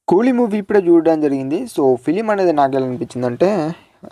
'కూలీ' మూవీ ఇప్పుడే చూడడం జరిగింది. సో, ఫిల్మ్ అనేది నాకెలా అనిపించిందంటే,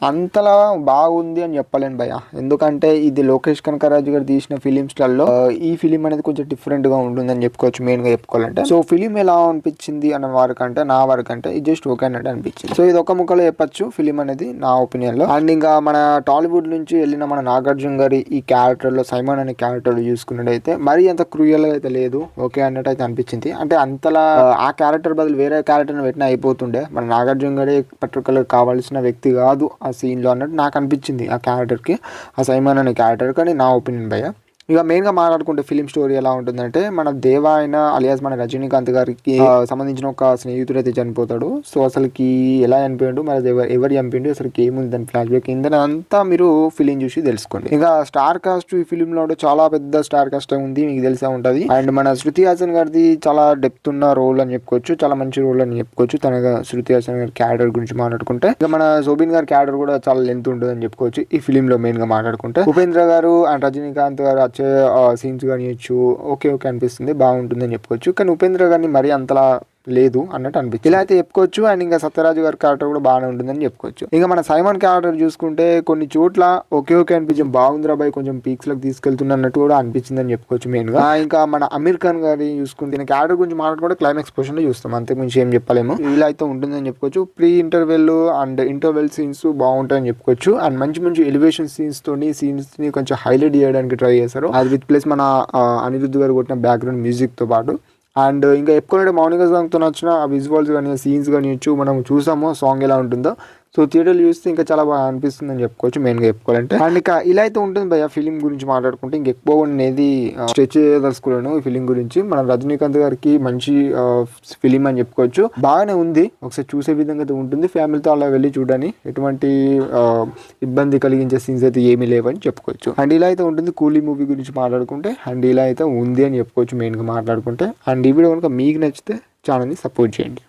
అంతలా బాగుంది అని చెప్పలేను భయ్యా. ఎందుకంటే ఇది లోకేష్ కనకరాజు గారు తీసిన ఫిలిమ్స్‌లలో ఈ ఫిల్మ్ అనేది కొంచెం డిఫరెంట్‌గా ఉంటుందని చెప్పుకోవచ్చు మెయిన్‌గా చెప్పుకోవాలంటే. సో, ఫిల్మ్ ఎలా అనిపించింది అన్న వరకంటే నా వరకంటే ఇది జస్ట్ ఓకే అన్నట్టు అనిపించింది. సో, ఇది ఒక ముక్కలో చెప్పొచ్చు ఫిల్మ్ అనేది నా ఒపీనియన్‌లో. అండ్ ఇంకా మన టాలీవుడ్ నుంచి వెళ్ళిన మన నాగార్జున గారి ఈ క్యారెక్టర్‌లో సైమన్ అనే క్యారెక్టర్‌లో చూసుకున్నట్టయితే మరీ అంత క్రూయల్‌గా అయితే లేదు. ఓకే అన్నట్టు అయితే అనిపించింది. అంటే అంతలా ఆ క్యారెక్టర్ బదులు వేరే క్యారెక్టర్‌ని పెట్టినా అయిపోతుండే. మన నాగార్జున గారే పర్టికులర్ కావాల్సిన వ్యక్తి కాదు ఆ సీన్‌లో అన్నట్టు నాకు అనిపించింది ఆ క్యారెక్టర్‌కి. ఆ సైమన్ అనే క్యారెక్టర్ కానీ నా ఒపీనియన్ భయ్యా. ఇక మెయిన్‌గా మాట్లాడుకుంటే ఫిల్మ్ స్టోరీ ఎలా ఉంటుందంటే, మన దేవా అయిన అలియాస్ మన రజనీకాంత్ గారికి సంబంధించిన ఒక స్నేహితుడైతే చనిపోతాడు. సో, అసలుకి ఎలా చనిపోయాడు, మరి ఎవరు చంపిండు, అసలుకి ఏముంది దాని ఫ్లాష్ బ్యాక్ ఏందని అంతా మీరు ఫిలిం చూసి తెలుసుకోండి. ఇక స్టార్ కాస్ట్ ఈ ఫిలింలో చాలా పెద్ద స్టార్ కాస్ట్ ఉంది, మీకు తెలిసే ఉంటుంది. అండ్ మన శృతి హాసన్ గారిది చాలా డెప్త్ ఉన్న రోల్ అని చెప్పుకోవచ్చు, చాలా మంచి రోల్ అని చెప్పుకోవచ్చు. తన శృతి హాసన్ గారి క్యారెక్టర్ గురించి మాట్లాడుకుంటే, ఇక మన జోబిన్ గారి క్యారెక్టర్ కూడా చాలా లెంత్ ఉంటుంది అని చెప్పుకోవచ్చు ఈ ఫిలింలో మెయిన్‌గా మాట్లాడుకుంటే. ఉపేంద్ర గారు అండ్ రజనీకాంత్ గారు వచ్చే సీన్స్ కానియచ్చు ఓకే అనిపిస్తుంది, బాగుంటుందని చెప్పుకోవచ్చు. కానీ ఉపేంద్ర గారిని మరీ అంతలా లేదు అన్నట్టు అనిపిస్తుంది. ఇలా అయితే చెప్పుకోవచ్చు. అండ్ ఇంకా సత్యరాజు గారి క్యారెక్టర్ కూడా బాగానే ఉంటుందని చెప్పుకోవచ్చు. ఇంకా మన సైమన్ క్యారెక్టర్ చూసుకుంటే కొన్ని చోట్ల ఓకే అనిపించింది, బాగుందిరా బాయ్, కొంచెం పీక్స్ లకు తీసుకెళ్తున్నట్టు కూడా అనిపించిందని చెప్పుకోవచ్చు మెయిన్ గా. ఇంకా మన అమీర్ ఖాన్ గారి చూసుకుంటే క్యారెక్టర్ గురించి మాట్లాడుకుంటే క్లైమాక్స్ పోర్షన్ లో చూస్తాం, అంతకు మించి ఏం చెప్పలేము. ఇలా అయితే ఉంటుందని చెప్పుకోవచ్చు. Pre interval and interval scenes బాగుంటాయని చెప్పుకోవచ్చు. అండ్ మంచి ఎలివేషన్ సీన్స్ ని కొంచెం హైలైట్ చేయడానికి ట్రై చేశారు. అది విత్ ప్లస్ మన అనిరుద్ధ్ గారు కొట్టిన బ్యాక్గ్రౌండ్ మ్యూజిక్ తో పాటు. అండ్ ఇంకా ఎప్పుడంటే మౌనిక సాంగ్తో వచ్చిన ఆ విజువల్స్ కానీ సీన్స్ కానివచ్చు మనం చూసాము సాంగ్ ఎలా ఉంటుందో. సో, థియేటర్లు చూస్తే ఇంకా చాలా బాగా అనిపిస్తుంది అని చెప్పుకోవచ్చు మెయిన్గా చెప్పుకోవాలంటే. అండ్ ఇక ఇలా అయితే ఉంటుంది భయ్య ఫిలిం గురించి మాట్లాడుకుంటే. ఇంకెక్కువ అనేది స్ట్రెచ్ చేయదలుచుకోలేను ఈ ఫిలిం గురించి. మన రజనీకాంత్ గారికి మంచి ఫిలిం అని చెప్పుకోవచ్చు. బాగానే ఉంది, ఒకసారి చూసే విధంగా అయితే ఉంటుంది. ఫ్యామిలీతో అలా వెళ్ళి చూడని ఎటువంటి ఇబ్బంది కలిగించే సీన్స్ అయితే ఏమీ లేవని చెప్పుకోవచ్చు. అండ్ ఇలా అయితే ఉంటుంది కూలీ మూవీ గురించి మాట్లాడుకుంటే. అండ్ ఇలా అయితే ఉంది అని చెప్పుకోవచ్చు మెయిన్గా మాట్లాడుకుంటే. అండ్ ఈ వీడియో కనుక మీకు నచ్చితే ఛానల్ని సపోర్ట్ చేయండి.